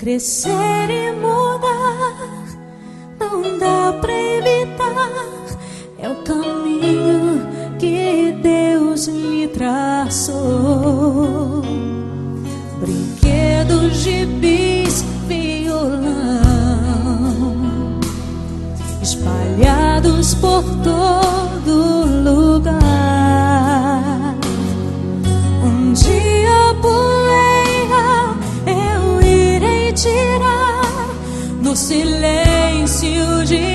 Crescer e mudar não dá pra evitar, é o caminho que Deus me traçou. Brinquedos, gibis, violão espalhados por todo lugar. Um dia a poeira eu irei tirar no silêncio de